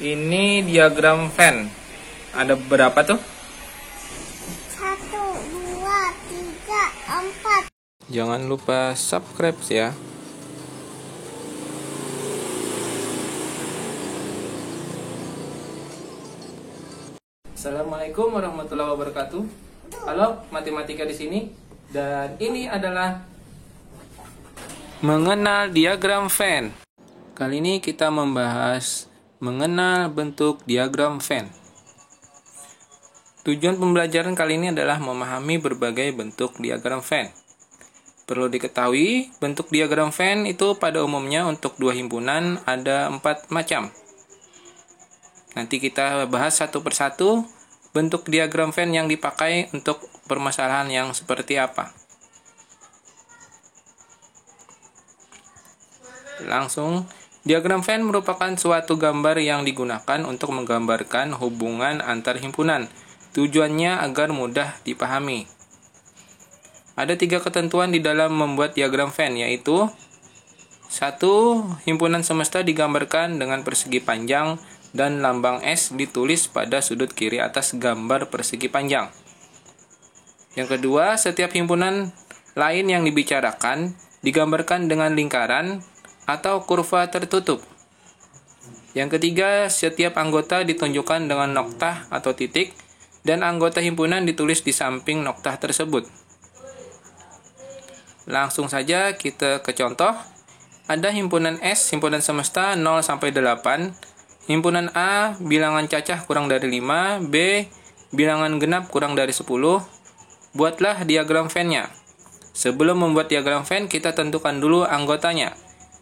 Ini diagram Venn. Ada berapa tuh? 1, 2, 3, 4. Jangan lupa subscribe ya. Assalamualaikum warahmatullahi wabarakatuh. Halo, matematika di sini. Dan ini adalah mengenal diagram Venn. Kali ini kita membahas mengenal bentuk diagram Venn. Tujuan pembelajaran kali ini adalah memahami berbagai bentuk diagram Venn. Perlu diketahui, bentuk diagram Venn itu pada umumnya untuk dua himpunan ada 4 macam. Nanti kita bahas satu persatu bentuk diagram Venn yang dipakai untuk permasalahan yang seperti apa. Langsung, diagram Venn merupakan suatu gambar yang digunakan untuk menggambarkan hubungan antar himpunan. Tujuannya agar mudah dipahami. Ada 3 ketentuan di dalam membuat diagram Venn, yaitu 1. Himpunan semesta digambarkan dengan persegi panjang dan lambang S ditulis pada sudut kiri atas gambar persegi panjang. Yang kedua, setiap himpunan lain yang dibicarakan digambarkan dengan lingkaran atau kurva tertutup. Yang ketiga, setiap anggota ditunjukkan dengan noktah atau titik, dan anggota himpunan ditulis di samping noktah tersebut. Langsung saja kita ke contoh. Ada himpunan S, himpunan semesta 0-8, himpunan A, bilangan cacah kurang dari 5, B, bilangan genap kurang dari 10. Buatlah diagram Venn-nya. Sebelum membuat diagram Venn, kita tentukan dulu anggotanya.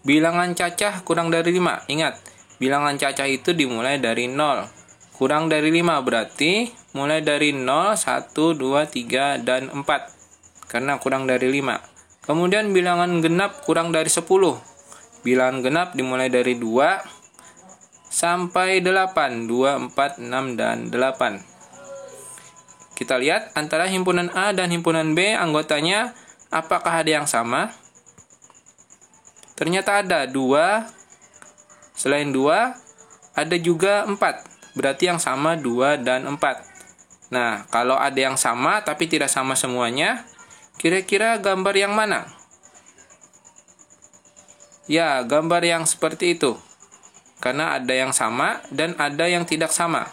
Bilangan cacah kurang dari 5. Ingat, bilangan cacah itu dimulai dari 0. Kurang dari 5 berarti mulai dari 0, 1, 2, 3, dan 4. Karena kurang dari 5. Kemudian bilangan genap kurang dari 10. Bilangan genap dimulai dari 2 sampai 8. 2, 4, 6, dan 8. Kita lihat antara himpunan A dan himpunan B anggotanya apakah ada yang sama? Ternyata ada 2. Selain 2, ada juga 4. Berarti yang sama 2 dan 4. Nah, kalau ada yang sama tapi tidak sama semuanya, kira-kira gambar yang mana? Ya, gambar yang seperti itu. Karena ada yang sama dan ada yang tidak sama.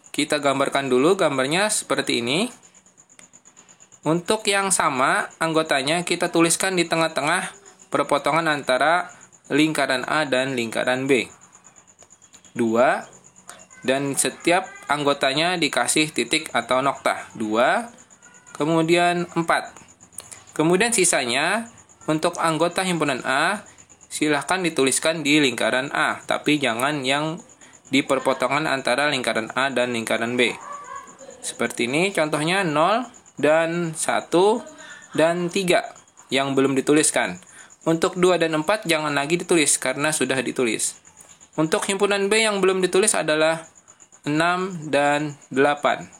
Kita gambarkan dulu gambarnya seperti ini. Untuk yang sama, anggotanya kita tuliskan di tengah-tengah perpotongan antara lingkaran A dan lingkaran B. 2, dan setiap anggotanya dikasih titik atau noktah. 2, kemudian 4. Kemudian sisanya, untuk anggota himpunan A, silahkan dituliskan di lingkaran A, tapi jangan yang di perpotongan antara lingkaran A dan lingkaran B. Seperti ini contohnya 0, dan 1, dan 3 yang belum dituliskan. Untuk 2 dan 4 jangan lagi ditulis karena sudah ditulis. Untuk himpunan B yang belum ditulis adalah 6 dan 8.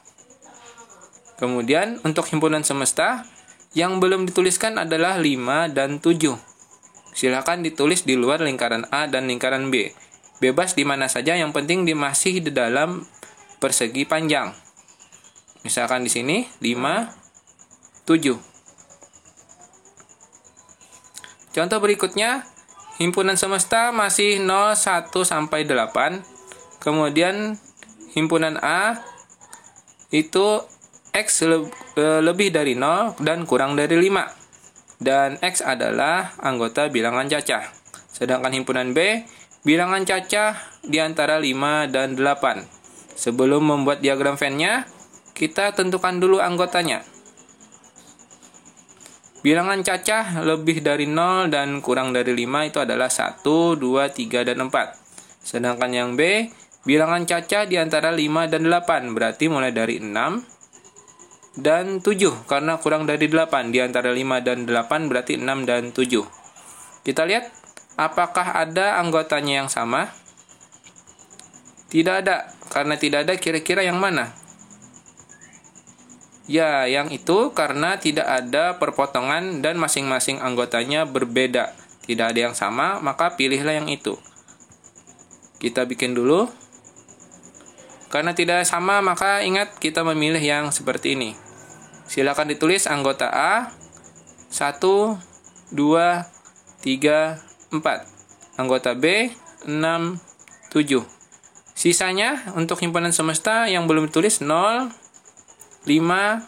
Kemudian untuk himpunan semesta yang belum dituliskan adalah 5 dan 7. Silakan ditulis di luar lingkaran A dan lingkaran B. Bebas di mana saja, yang penting masih di dalam persegi panjang. Misalkan di sini 5, 7. Contoh berikutnya, himpunan semesta masih 0, 1, sampai 8. Kemudian himpunan A itu X lebih dari 0 dan kurang dari 5. Dan X adalah anggota bilangan cacah. Sedangkan himpunan B, bilangan cacah di antara 5 dan 8. Sebelum membuat diagram Venn-nya, kita tentukan dulu anggotanya. Bilangan cacah lebih dari 0 dan kurang dari 5 itu adalah 1, 2, 3, dan 4. Sedangkan yang B, bilangan cacah di antara 5 dan 8. Berarti mulai dari 6 dan 7. Karena kurang dari 8. Di antara 5 dan 8 berarti 6 dan 7. Kita lihat apakah ada anggotanya yang sama? Tidak ada. Karena tidak ada, kira-kira yang mana? Ya, yang itu karena tidak ada perpotongan dan masing-masing anggotanya berbeda. Tidak ada yang sama, maka pilihlah yang itu. Kita bikin dulu. Karena tidak sama, maka ingat kita memilih yang seperti ini. Silakan ditulis anggota A 1, 2, 3, 4. Anggota B 6, 7. Sisanya untuk himpunan semesta yang belum ditulis 0, 5,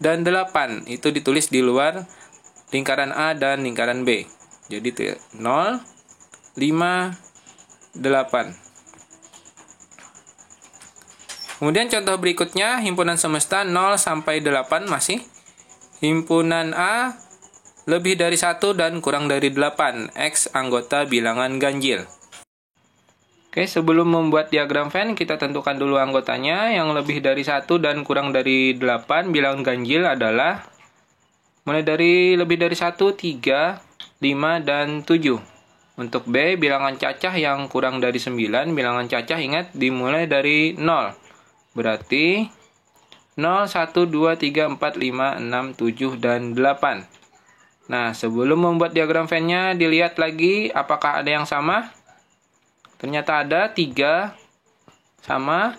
dan 8. Itu ditulis di luar lingkaran A dan lingkaran B. Jadi 0, 5, 8. Kemudian contoh berikutnya, himpunan semesta 0 sampai 8 masih. Himpunan A lebih dari 1 dan kurang dari 8. X anggota bilangan ganjil. Oke, sebelum membuat diagram Venn, kita tentukan dulu anggotanya. Yang lebih dari 1 dan kurang dari 8 bilangan ganjil adalah mulai dari lebih dari 1, 3, 5, dan 7. Untuk B, bilangan cacah yang kurang dari 9, bilangan cacah ingat dimulai dari 0. Berarti 0, 1, 2, 3, 4, 5, 6, 7, dan 8. Nah, sebelum membuat diagram Venn-nya, dilihat lagi apakah ada yang sama. Ternyata ada 3 sama,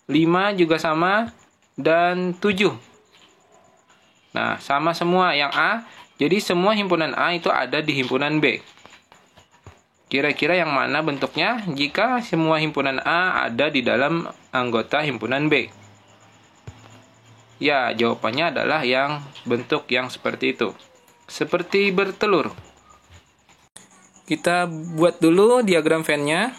5 juga sama, dan 7. Nah, sama semua yang A. Jadi semua himpunan A itu ada di himpunan B. Kira-kira yang mana bentuknya jika semua himpunan A ada di dalam anggota himpunan B? Ya, jawabannya adalah yang bentuk yang seperti itu. Seperti bertelur. Kita buat dulu diagram Venn-nya.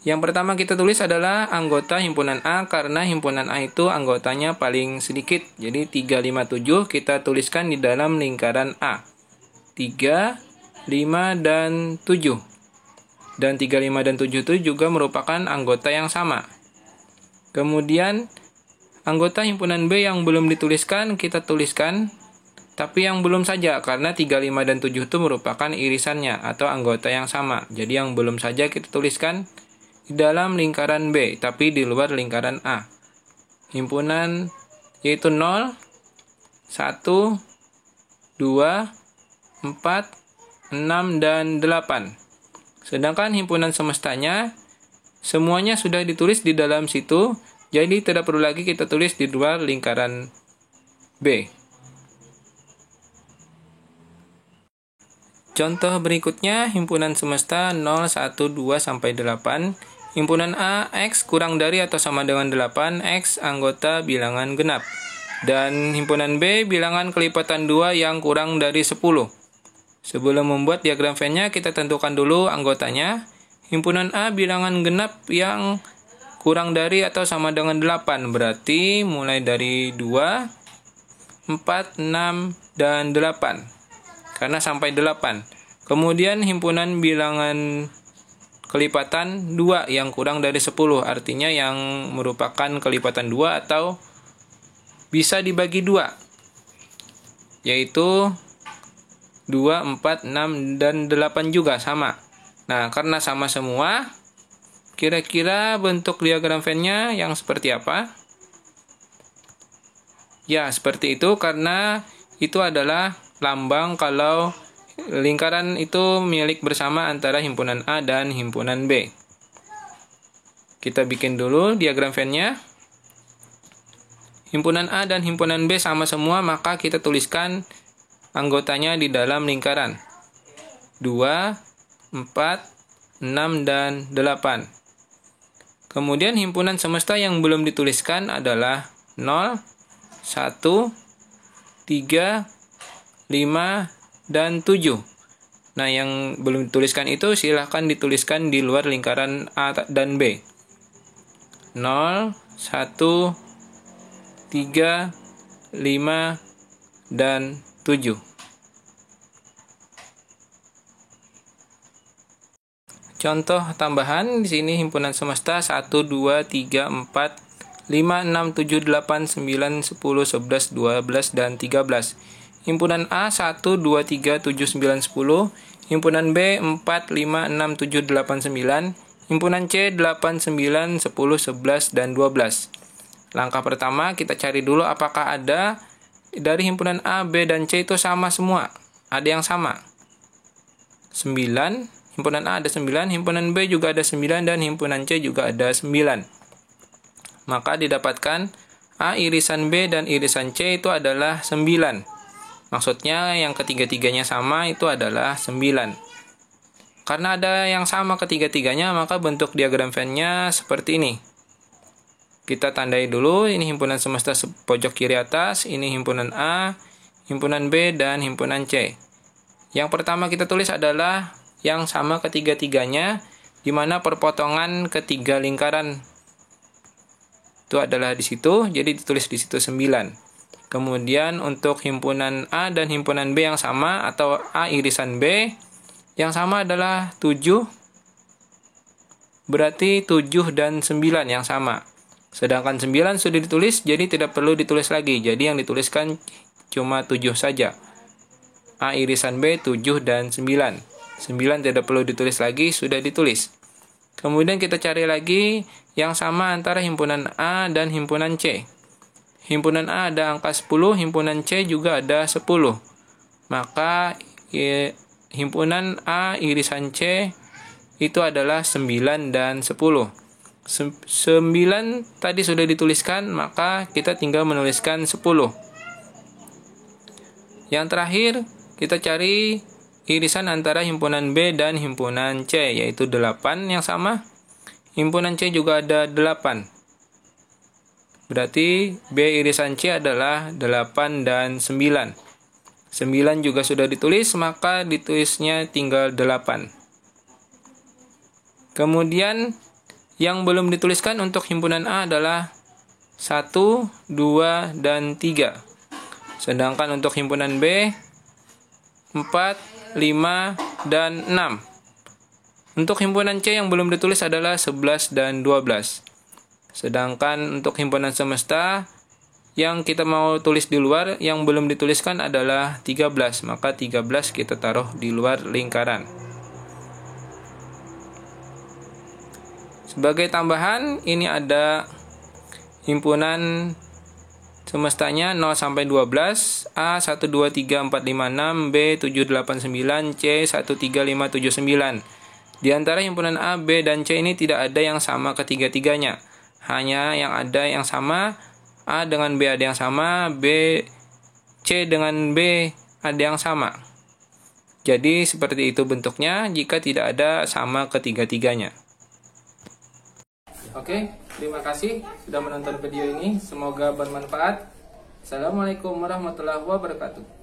Yang pertama kita tulis adalah anggota himpunan A karena himpunan A itu anggotanya paling sedikit. Jadi 3, 5, 7 kita tuliskan di dalam lingkaran A. 3, 5, dan 7. Dan 3, 5, dan 7 itu juga merupakan anggota yang sama. Kemudian anggota himpunan B yang belum dituliskan kita tuliskan, tapi yang belum saja karena 3, 5, dan 7 itu merupakan irisannya atau anggota yang sama. Jadi yang belum saja kita tuliskan di dalam lingkaran B, tapi di luar lingkaran A. Himpunan yaitu 0, 1, 2, 4, 6, dan 8. Sedangkan himpunan semestanya semuanya sudah ditulis di dalam situ, jadi tidak perlu lagi kita tulis di luar lingkaran B. Contoh berikutnya, himpunan semesta 0, 1, 2, sampai 8. Himpunan A, X kurang dari atau sama dengan 8, X anggota bilangan genap. Dan himpunan B, bilangan kelipatan 2 yang kurang dari 10. Sebelum membuat diagram Venn-nya, kita tentukan dulu anggotanya. Himpunan A bilangan genap yang kurang dari atau sama dengan 8. Berarti mulai dari 2, 4, 6, dan 8. Karena sampai 8. Kemudian himpunan bilangan kelipatan 2 yang kurang dari 10. Artinya yang merupakan kelipatan 2 atau bisa dibagi 2. Yaitu 2, 4, 6, dan 8 juga sama. Nah, karena sama semua, kira-kira bentuk diagram Venn-nya yang seperti apa? Ya, seperti itu karena itu adalah lambang kalau lingkaran itu milik bersama antara himpunan A dan himpunan B. Kita bikin dulu diagram Venn-nya. Himpunan A dan himpunan B sama semua, maka kita tuliskan anggotanya di dalam lingkaran 2, 4, 6, dan 8. Kemudian himpunan semesta yang belum dituliskan adalah 0, 1, 3, 5, dan 7. Nah, yang belum dituliskan itu silahkan dituliskan di luar lingkaran A dan B. 0, 1, 3, 5, dan 7. Contoh tambahan di sini himpunan semesta 1, 2, 3, 4, 5, 6, 7, 8, 9, 10, 11, 12, dan 13. Himpunan A 1, 2, 3, 7, 9, 10. Himpunan B 4, 5, 6, 7, 8, 9. Himpunan C 8, 9, 10, 11, dan 12. Langkah pertama kita cari dulu apakah ada dari himpunan A, B, dan C itu sama semua. Ada yang sama. 9, himpunan A ada 9, himpunan B juga ada 9, dan himpunan C juga ada 9. Maka didapatkan A irisan B dan irisan C itu adalah 9. Maksudnya yang ketiga-tiganya sama itu adalah 9. Karena ada yang sama ketiga-tiganya, maka bentuk diagram Venn-nya seperti ini. Kita tandai dulu, ini himpunan semesta pojok kiri atas, ini himpunan A, himpunan B, dan himpunan C. Yang pertama kita tulis adalah yang sama ketiga-tiganya, di mana perpotongan ketiga lingkaran itu adalah di situ, jadi ditulis di situ 9. Kemudian untuk himpunan A dan himpunan B yang sama, atau A irisan B, yang sama adalah 7, berarti 7 dan 9 yang sama. Sedangkan 9 sudah ditulis, jadi tidak perlu ditulis lagi. Jadi yang dituliskan cuma 7 saja. A irisan B 7 dan 9. 9 tidak perlu ditulis lagi, sudah ditulis. Kemudian kita cari lagi yang sama antara himpunan A dan himpunan C. Himpunan A ada angka 10, himpunan C juga ada 10. Maka himpunan A irisan C itu adalah 9 dan 10. 9 tadi sudah dituliskan, maka kita tinggal menuliskan 10. Yang terakhir, kita cari irisan antara himpunan B dan himpunan C, yaitu 8 yang sama. Himpunan C juga ada 8. Berarti B irisan C adalah 8 dan 9. 9 juga sudah ditulis, maka ditulisnya tinggal 8. Kemudian yang belum dituliskan untuk himpunan A adalah 1, 2, dan 3. Sedangkan untuk himpunan B 4, 5, dan 6. Untuk himpunan C yang belum ditulis adalah 11 dan 12. Sedangkan untuk himpunan semesta yang kita mau tulis di luar, yang belum dituliskan adalah 13. Maka 13 kita taruh di luar lingkaran. Sebagai tambahan, ini ada himpunan semestanya 0 sampai 12, A 1 2 3 4 5 6, B 7 8 9, C 1 3 5 7 9. Di antara himpunan A, B, dan C ini tidak ada yang sama ketiga-tiganya. Hanya yang ada yang sama, A dengan B ada yang sama, C dengan B ada yang sama. Jadi seperti itu bentuknya jika tidak ada sama ketiga-tiganya. Oke, terima kasih sudah menonton video ini. Semoga bermanfaat. Assalamualaikum warahmatullahi wabarakatuh.